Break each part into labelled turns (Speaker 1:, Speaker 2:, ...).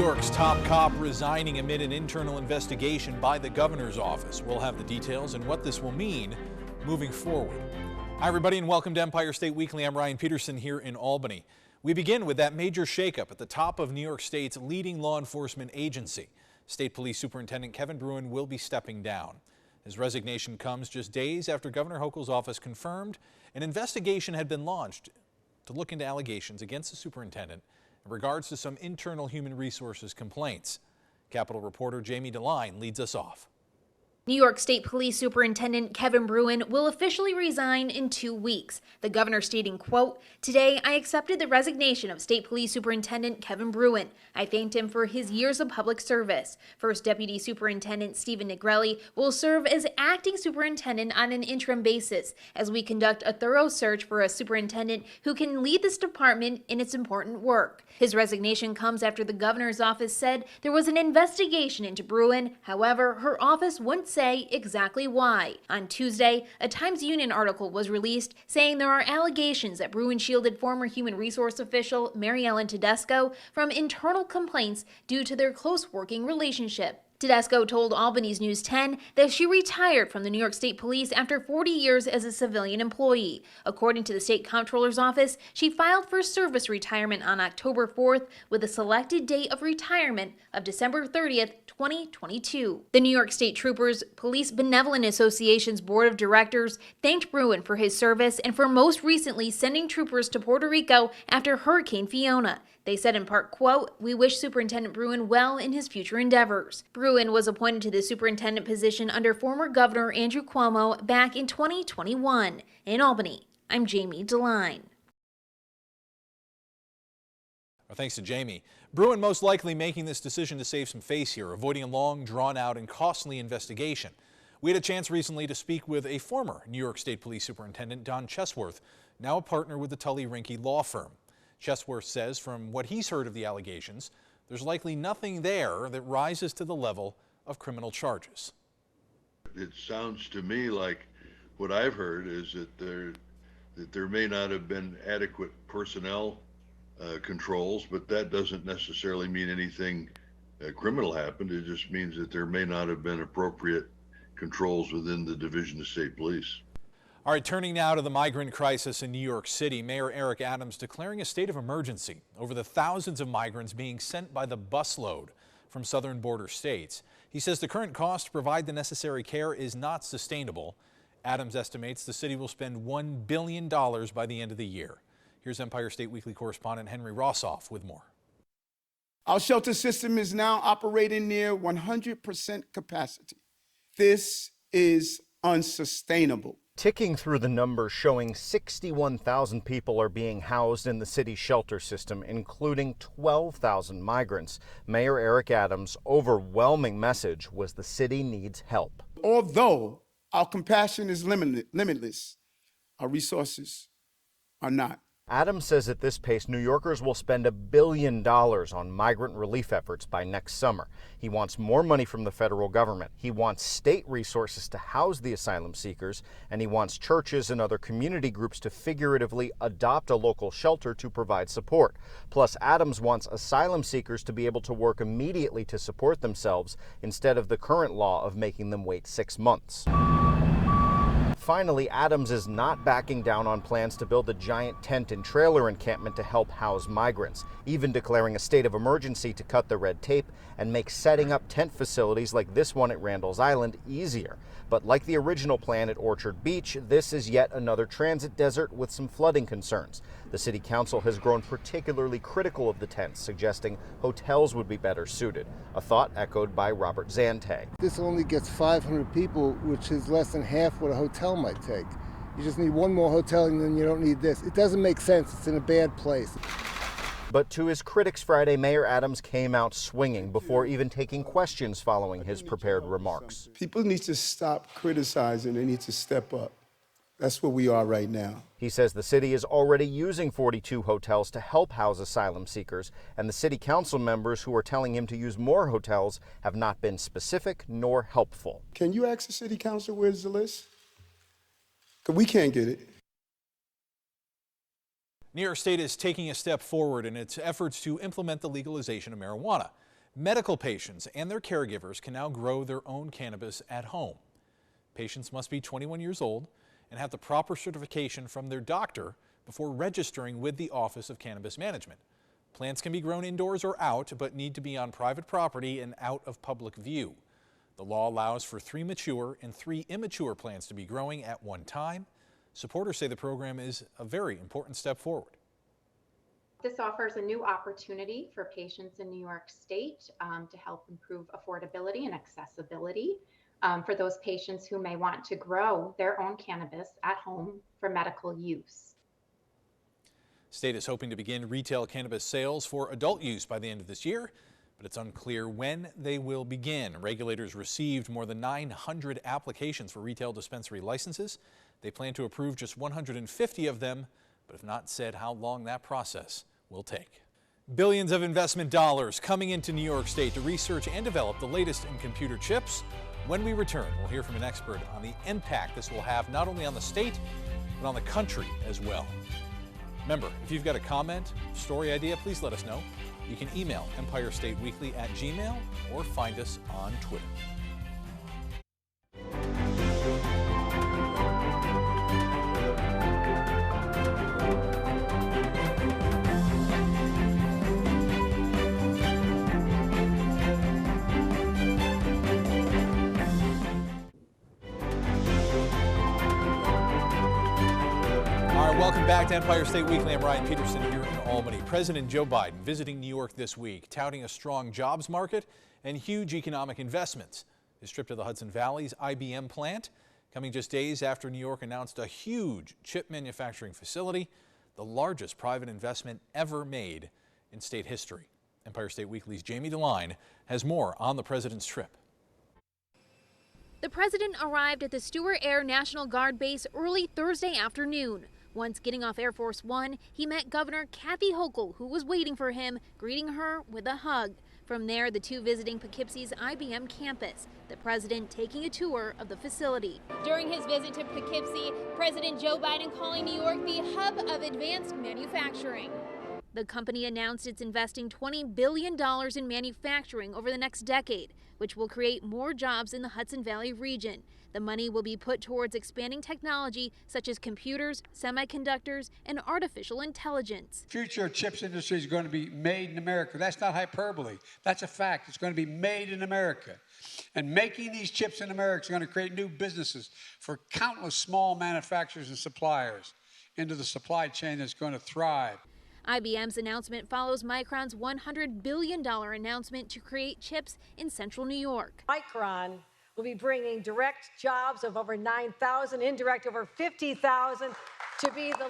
Speaker 1: York's top cop resigning amid an internal investigation by the governor's office. We'll have the details and what this will mean moving forward. Hi, everybody, and welcome to Empire State Weekly. I'm Ryan Peterson here in Albany. We begin with that major shakeup at the top of New York State's leading law enforcement agency. State Police Superintendent Kevin Bruen will be stepping down. His resignation comes just days after Governor Hochul's office confirmed an investigation had been launched to look into allegations against the superintendent in regards to some internal human resources complaints. Capitol reporter Jamie DeLine leads us off.
Speaker 2: New York State Police Superintendent Kevin Bruen will officially resign in 2 weeks. The governor stating, quote, "Today I accepted the resignation of State Police Superintendent Kevin Bruen. I thanked him for his years of public service. First Deputy Superintendent Stephen Negrelli will serve as acting superintendent on an interim basis as we conduct a thorough search for a superintendent who can lead this department in its important work." His resignation comes after the governor's office said there was an investigation into Bruen. However, her office wouldn't say exactly why. On Tuesday, a Times Union article was released saying there are allegations that Bruen shielded former human resource official Mary Ellen Tedesco from internal complaints due to their close working relationship. Tedesco told Albany's News 10 that she retired from the New York State Police after 40 years as a civilian employee. According to the state comptroller's office, she filed for service retirement on October 4th with a selected date of retirement of December 30th, 2022. The New York State Troopers Police Benevolent Association's board of directors thanked Bruen for his service and for most recently sending troopers to Puerto Rico after Hurricane Fiona. They said in part, quote, "We wish Superintendent Bruen well in his future endeavors." Bruen was appointed to the superintendent position under former Governor Andrew Cuomo back in 2021. In Albany, I'm Jamie DeLine.
Speaker 1: Well, thanks to Jamie. Bruen most likely making this decision to save some face here, avoiding a long, drawn-out, and costly investigation. We had a chance recently to speak with a former New York State Police Superintendent, Don Chesworth, now a partner with the Tully-Rinke law firm. Chesworth says from what he's heard of the allegations, there's likely nothing there that rises to the level of criminal charges.
Speaker 3: It sounds to me like what I've heard is that there may not have been adequate personnel controls, but that doesn't necessarily mean anything criminal happened. It just means that there may not have been appropriate controls within the Division of State Police.
Speaker 1: All right, turning now to the migrant crisis in New York City. Mayor Eric Adams declaring a state of emergency over the thousands of migrants being sent by the busload from southern border states. He says the current cost to provide the necessary care is not sustainable. Adams estimates the city will spend $1 billion by the end of the year. Here's Empire State Weekly correspondent Henry Rossoff with more.
Speaker 4: Our shelter system is now operating near 100% capacity. This is unsustainable.
Speaker 5: Ticking through the numbers showing 61,000 people are being housed in the city's shelter system, including 12,000 migrants. Mayor Eric Adams' overwhelming message was the city needs help.
Speaker 4: Although our compassion is limitless, our resources are not.
Speaker 5: Adams says at this pace, New Yorkers will spend $1 billion on migrant relief efforts by next summer. He wants more money from the federal government. He wants state resources to house the asylum seekers, and he wants churches and other community groups to figuratively adopt a local shelter to provide support. Plus, Adams wants asylum seekers to be able to work immediately to support themselves instead of the current law of making them wait 6 months. Finally, Adams is not backing down on plans to build a giant tent and trailer encampment to help house migrants, even declaring a state of emergency to cut the red tape and make setting up tent facilities like this one at Randall's Island easier. But like the original plan at Orchard Beach, this is yet another transit desert with some flooding concerns. The city council has grown particularly critical of the tents, suggesting hotels would be better suited, a thought echoed by Robert Zante.
Speaker 6: This only gets 500 people, which is less than half what a hotel might take. You just need one more hotel and then you don't need this. It doesn't make sense. It's in a bad place.
Speaker 5: But to his critics Friday, Mayor Adams came out swinging before even taking questions following his prepared remarks.
Speaker 4: People need to stop criticizing. They need to step up. That's where we are right now.
Speaker 5: He says the city is already using 42 hotels to help house asylum seekers, and the city council members who are telling him to use more hotels have not been specific nor helpful.
Speaker 4: Can you ask the city council where's the list? Because we can't get it.
Speaker 1: New York State is taking a step forward in its efforts to implement the legalization of marijuana. Medical patients and their caregivers can now grow their own cannabis at home. Patients must be 21 years old and have the proper certification from their doctor before registering with the Office of Cannabis Management. Plants can be grown indoors or out, but need to be on private property and out of public view. The law allows for 3 mature and 3 immature plants to be growing at one time. Supporters say the program is a very important step forward.
Speaker 7: This offers a new opportunity for patients in New York State to help improve affordability and accessibility for those patients who may want to grow their own cannabis at home for medical use.
Speaker 1: State is hoping to begin retail cannabis sales for adult use by the end of this year, but it's unclear when they will begin. Regulators received more than 900 applications for retail dispensary licenses. They plan to approve just 150 of them, but have not said how long that process will take. Billions of investment dollars coming into New York State to research and develop the latest in computer chips. When we return, we'll hear from an expert on the impact this will have not only on the state, but on the country as well. Remember, if you've got a comment, story idea, please let us know. You can email EmpireStateWeekly@gmail.com or find us on Twitter. Welcome back to Empire State Weekly. I'm Ryan Peterson here in Albany. President Joe Biden visiting New York this week, touting a strong jobs market and huge economic investments. His trip to the Hudson Valley's IBM plant coming just days after New York announced a huge chip manufacturing facility, the largest private investment ever made in state history. Empire State Weekly's Jamie DeLine has more on the president's trip.
Speaker 2: The president arrived at the Stewart Air National Guard Base early Thursday afternoon. Once getting off Air Force One, he met Governor Kathy Hochul, who was waiting for him, greeting her with a hug. From there, the two visiting Poughkeepsie's IBM campus, the president taking a tour of the facility. During his visit to Poughkeepsie, President Joe Biden calling New York the hub of advanced manufacturing. The company announced it's investing $20 billion in manufacturing over the next decade, which will create more jobs in the Hudson Valley region. The money will be put towards expanding technology such as computers, semiconductors, and artificial intelligence.
Speaker 8: Future chips industry is going to be made in America. That's not hyperbole. That's a fact. It's going to be made in America. And making these chips in America is going to create new businesses for countless small manufacturers and suppliers into the supply chain that's going to thrive.
Speaker 2: IBM's announcement follows Micron's $100 billion announcement to create chips in central New York.
Speaker 9: Micron will be bringing direct jobs of over 9,000, indirect over 50,000, to be the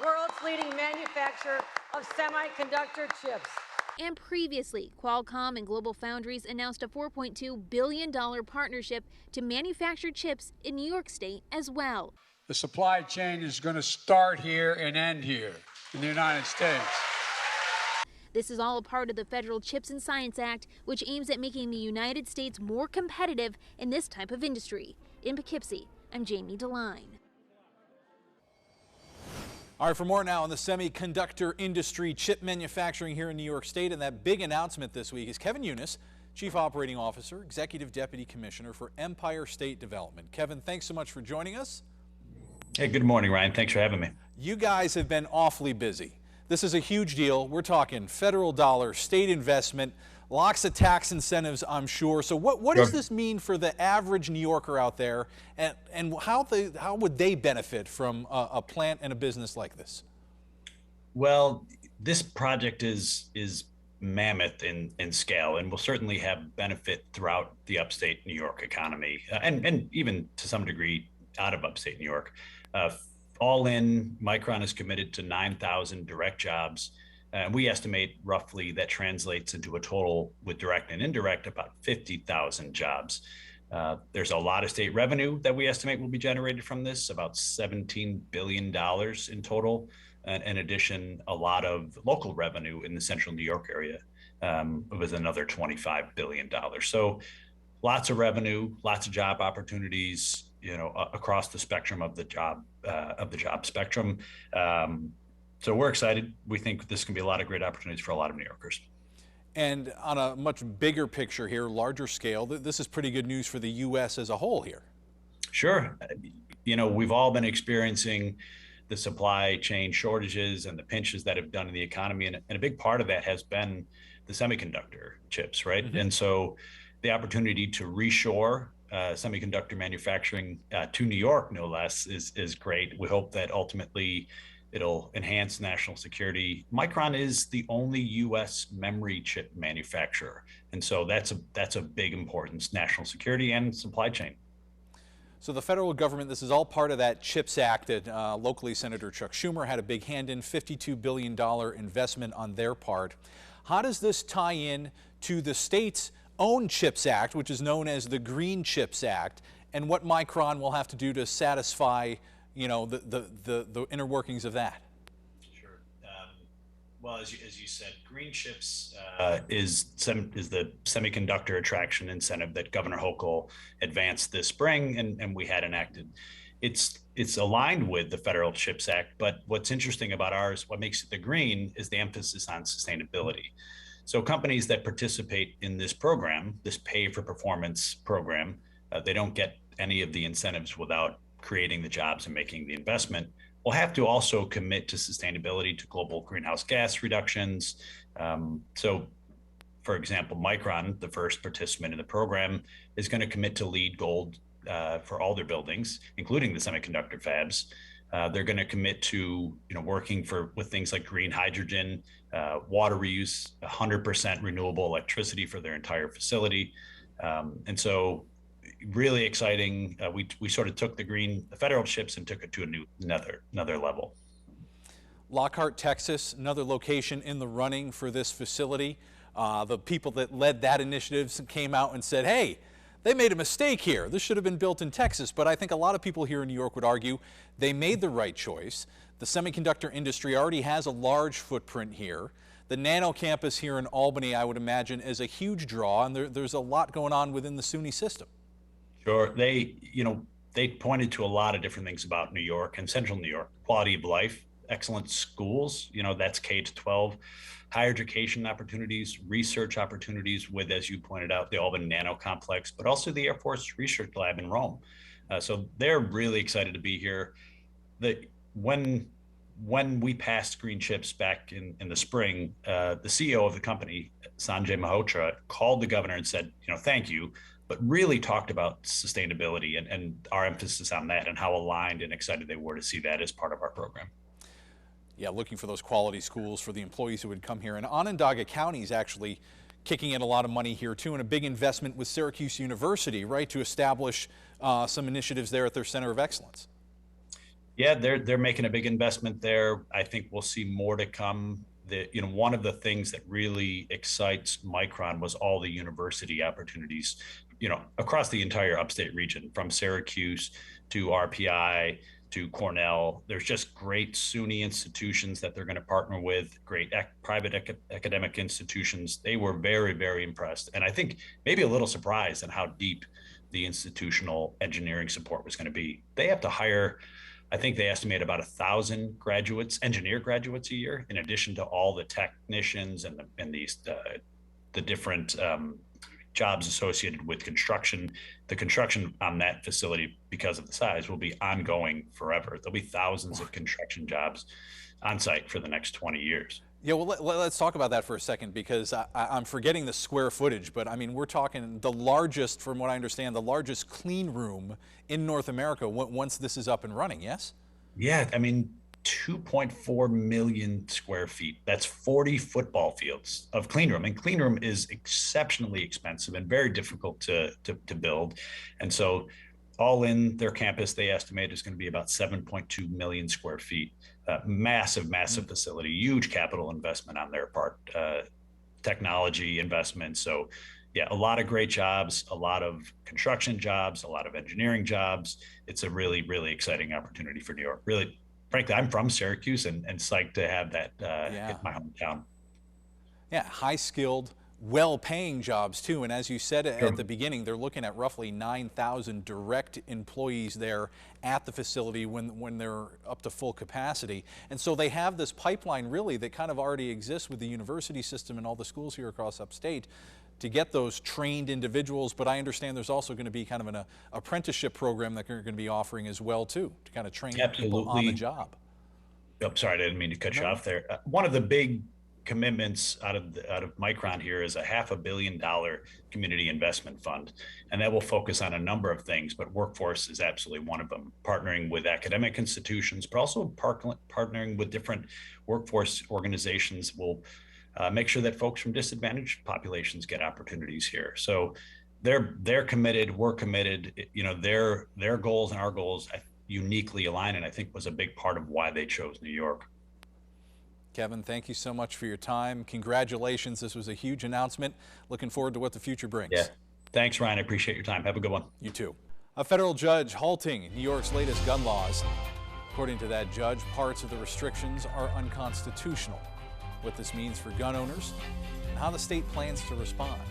Speaker 9: world's leading manufacturer of semiconductor chips.
Speaker 2: And previously, Qualcomm and GlobalFoundries announced a $4.2 billion partnership to manufacture chips in New York State as well.
Speaker 8: The supply chain is going to start here and end here in the United States.
Speaker 2: This is all a part of the Federal Chips and Science Act, which aims at making the United States more competitive in this type of industry. In Poughkeepsie, I'm Jamie DeLine.
Speaker 1: All right, for more now on the semiconductor industry, chip manufacturing here in New York State, and that big announcement this week is Kevin Eunice, Chief Operating Officer, Executive Deputy Commissioner for Empire State Development. Kevin, thanks so much for joining us.
Speaker 10: Hey, good morning, Ryan. Thanks for having me.
Speaker 1: You guys have been awfully busy. This is a huge deal. We're talking federal dollars, state investment, lots of tax incentives, I'm sure. So what does this mean for the average New Yorker out there, and how would they benefit from a plant and a business like this?
Speaker 10: Well, this project is mammoth in scale and will certainly have benefit throughout the upstate New York economy, and even to some degree out of upstate New York. All in, Micron is committed to 9,000 direct jobs. We estimate roughly that translates into a total with direct and indirect about 50,000 jobs. There's a lot of state revenue that we estimate will be generated from this, about $17 billion in total. And in addition, a lot of local revenue in the central New York area with another $25 billion. So lots of revenue, lots of job opportunities, across the spectrum of the job spectrum. So we're excited. We think this can be a lot of great opportunities for a lot of New Yorkers.
Speaker 1: And on a much bigger picture here, larger scale, this is pretty good news for the U.S. as a whole here.
Speaker 10: Sure. We've all been experiencing the supply chain shortages and the pinches that have done in the economy. And a big part of that has been the semiconductor chips, right? Mm-hmm. And so the opportunity to reshore semiconductor manufacturing to New York, no less, is great. We hope that ultimately it'll enhance national security. Micron is the only U.S. memory chip manufacturer. And so that's a big importance, national security and supply chain.
Speaker 1: So the federal government, this is all part of that CHIPS Act that locally Senator Chuck Schumer had a big hand in, $52 billion investment on their part. How does this tie in to the state's own CHIPS Act, which is known as the Green CHIPS Act, and what Micron will have to do to satisfy, the inner workings of that?
Speaker 10: Sure. Well, as you said, Green CHIPS is the semiconductor attraction incentive that Governor Hochul advanced this spring, and we had enacted. It's aligned with the federal CHIPS Act, but what's interesting about ours, what makes it the green, is the emphasis on sustainability. So companies that participate in this program, this pay for performance program, they don't get any of the incentives without creating the jobs and making the investment. We'll have to also commit to sustainability, to global greenhouse gas reductions. So, for example, Micron, the first participant in the program, is going to commit to LEED Gold for all their buildings, including the semiconductor fabs. They're going to commit to working with things like green hydrogen, water reuse, 100% renewable electricity for their entire facility. And so really exciting. We sort of took the federal chips and took it to another level.
Speaker 1: Lockhart, Texas, another location in the running for this facility. The people that led that initiative came out and said, hey, they made a mistake here. This should have been built in Texas. But I think a lot of people here in New York would argue they made the right choice. The semiconductor industry already has a large footprint here. The Nano campus here in Albany, I would imagine, is a huge draw, and there's a lot going on within the SUNY system.
Speaker 10: Sure. They pointed to a lot of different things about New York and central New York: quality of life, excellent schools, that's K to 12, higher education opportunities, research opportunities with, as you pointed out, the Albany Nano Complex, but also the Air Force Research Lab in Rome. So they're really excited to be here. When we passed Green Chips back in the spring, the CEO of the company, Sanjay Malhotra, called the governor and said, thank you, but really talked about sustainability and our emphasis on that and how aligned and excited they were to see that as part of our program.
Speaker 1: Yeah, looking for those quality schools for the employees who would come here. And Onondaga County is actually kicking in a lot of money here too, and a big investment with Syracuse University, right, to establish some initiatives there at their Center of Excellence.
Speaker 10: Yeah, they're making a big investment there. I think we'll see more to come. One of the things that really excites Micron was all the university opportunities, across the entire upstate region, from Syracuse to RPI to Cornell. There's just great SUNY institutions that they're going to partner with, great private academic institutions. They were very, very impressed. And I think maybe a little surprised at how deep the institutional engineering support was going to be. They have to hire, I think they estimate about 1,000 engineer graduates a year, in addition to all the technicians and the different jobs associated with construction. The construction on that facility, because of the size, will be ongoing forever. There'll be thousands of construction jobs on site for the next 20 years.
Speaker 1: Yeah, well, let's talk about that for a second, because I'm forgetting the square footage, but I mean, we're talking the largest, from what I understand, the largest clean room in North America once this is up and running, yes?
Speaker 10: Yeah, I mean, 2.4 million square feet. That's 40 football fields of clean room. And clean room is exceptionally expensive and very difficult to build. And so all in their campus, they estimate is going to be about 7.2 million square feet. Massive facility, huge capital investment on their part, technology investment. So yeah, a lot of great jobs, a lot of construction jobs, a lot of engineering jobs. It's a really, really exciting opportunity for New York. Really, frankly, I'm from Syracuse and psyched to have that in my hometown.
Speaker 1: Yeah, high skilled well-paying jobs too. And as you said at the beginning, they're looking at roughly 9,000 direct employees there at the facility when they're up to full capacity. And so they have this pipeline really that kind of already exists with the university system and all the schools here across upstate to get those trained individuals. But I understand there's also going to be kind of an apprenticeship program that they're going to be offering as well too, to kind of train people on the job.
Speaker 10: Oh, sorry, I didn't mean to cut you off there. One of the big commitments out of Migrant here is a $500 million community investment fund, and that will focus on a number of things, but workforce is absolutely one of them. Partnering with academic institutions, but also partnering with different workforce organizations will make sure that folks from disadvantaged populations get opportunities here. So they're committed, we're committed. You know, their goals and our goals uniquely align, and I think was a big part of why they chose New York.
Speaker 1: Kevin, thank you so much for your time. Congratulations. This was a huge announcement. Looking forward to what the future brings.
Speaker 10: Yeah. Thanks, Ryan. I appreciate your time. Have a good one.
Speaker 1: You too. A federal judge halting New York's latest gun laws. According to that judge, parts of the restrictions are unconstitutional. What this means for gun owners and how the state plans to respond.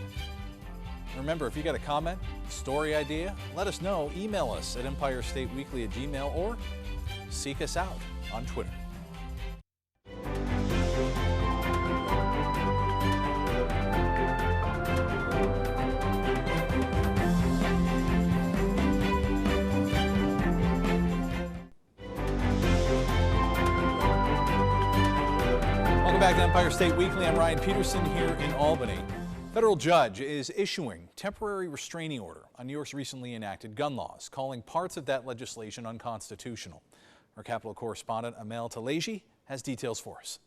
Speaker 1: Remember, if you got a comment, story idea, let us know. Email us at empirestateweekly@gmail.com or seek us out on Twitter. Welcome back to Empire State Weekly. I'm Ryan Peterson here in Albany. Federal judge is issuing temporary restraining order on New York's recently enacted gun laws, calling parts of that legislation unconstitutional. Our Capitol correspondent Amel Taleji has details for us.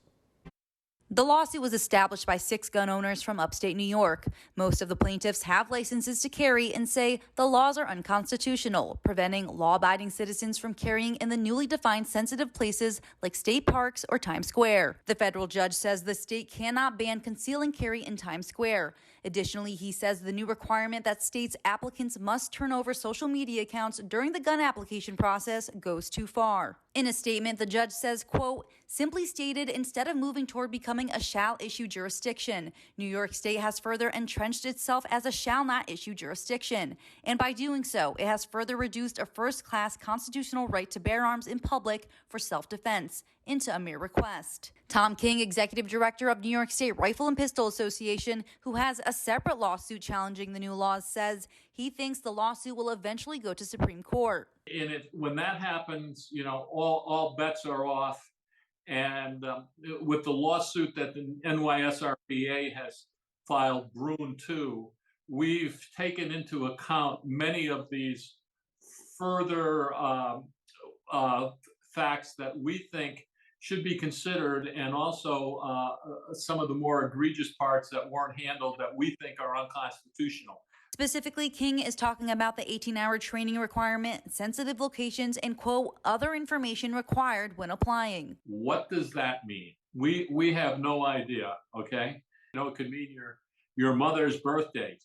Speaker 11: The lawsuit was established by 6 gun owners from upstate New York. Most of the plaintiffs have licenses to carry and say the laws are unconstitutional, preventing law-abiding citizens from carrying in the newly defined sensitive places like state parks or Times Square. The federal judge says the state cannot ban conceal and carry in Times Square. Additionally, he says the new requirement that states applicants must turn over social media accounts during the gun application process goes too far. In a statement, the judge says, quote, simply stated, instead of moving toward becoming a shall issue jurisdiction, New York State has further entrenched itself as a shall not issue jurisdiction. And by doing so, it has further reduced a first-class constitutional right to bear arms in public for self-defense into a mere request. Tom King, executive director of New York State Rifle and Pistol Association, who has a separate lawsuit challenging the new laws, says he thinks the lawsuit will eventually go to Supreme Court.
Speaker 12: And when that happens, you know, all bets are off. And with the lawsuit that the NYSRBA has filed, Bruin 2, we've taken into account many of these further facts that we think should be considered, and also some of the more egregious parts that weren't handled that we think are unconstitutional.
Speaker 11: Specifically, King is talking about the 18-hour training requirement, sensitive locations, and, quote, other information required when applying.
Speaker 12: What does that mean? We have no idea, okay? You know, it could mean your mother's birthday.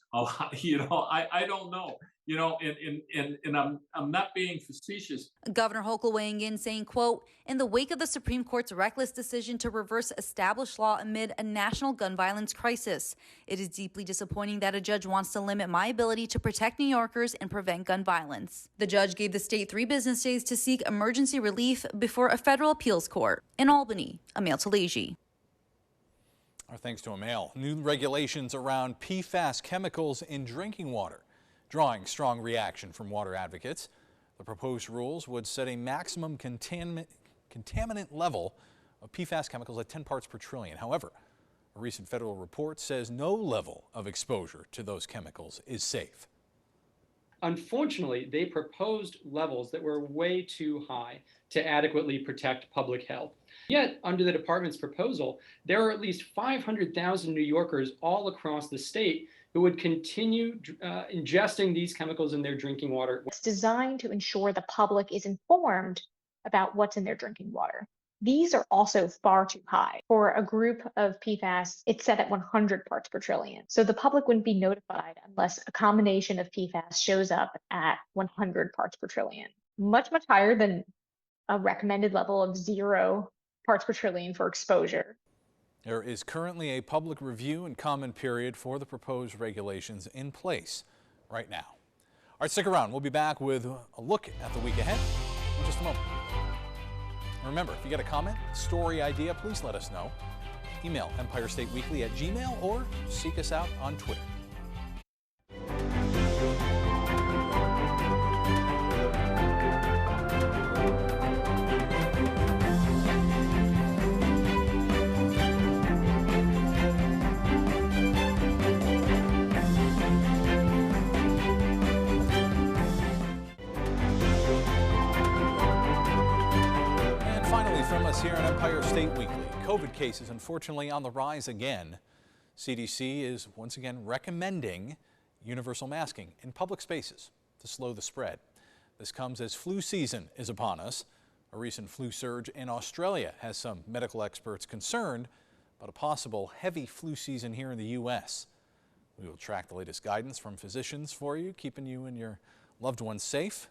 Speaker 12: You know, I don't know. You know, and I'm not being facetious.
Speaker 11: Governor Hochul weighing in, saying, quote, in the wake of the Supreme Court's reckless decision to reverse established law amid a national gun violence crisis, it is deeply disappointing that a judge wants to limit my ability to protect New Yorkers and prevent gun violence. The judge gave the state 3 business days to seek emergency relief before a federal appeals court. In Albany, Amel Taleji.
Speaker 1: Our thanks to Amel. New regulations around PFAS chemicals in drinking water, drawing strong reaction from water advocates. The proposed rules would set a maximum contaminant level of PFAS chemicals at 10 parts per trillion. However, a recent federal report says no level of exposure to those chemicals is safe.
Speaker 13: Unfortunately, they proposed levels that were way too high to adequately protect public health. Yet, under the department's proposal, there are at least 500,000 New Yorkers all across the state who would continue ingesting these chemicals in their drinking water.
Speaker 14: It's designed to ensure the public is informed about what's in their drinking water. These are also far too high. For a group of PFAS, it's set at 100 parts per trillion. So the public wouldn't be notified unless a combination of PFAS shows up at 100 parts per trillion. Much higher than a recommended level of 0 parts per trillion for exposure.
Speaker 1: There is currently a public review and comment period for the proposed regulations in place right now. All right, stick around. We'll be back with a look at the week ahead in just a moment. And remember, if you got a comment, story idea, please let us know. Email EmpireStateWeekly@gmail.com or seek us out on Twitter. From us here on Empire State Weekly, COVID cases unfortunately on the rise again. CDC is once again recommending universal masking in public spaces to slow the spread. This comes as flu season is upon us. A recent flu surge in Australia has some medical experts concerned about a possible heavy flu season here in the U.S. We will track the latest guidance from physicians for you, keeping you and your loved ones safe.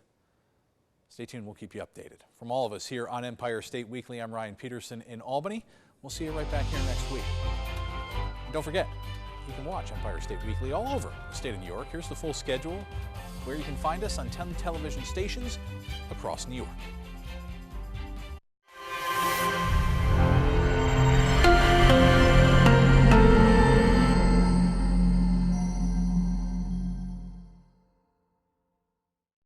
Speaker 1: Stay tuned, we'll keep you updated. From all of us here on Empire State Weekly, I'm Ryan Peterson in Albany. We'll see you right back here next week. And don't forget, you can watch Empire State Weekly all over the state of New York. Here's the full schedule where you can find us on 10 television stations across New York.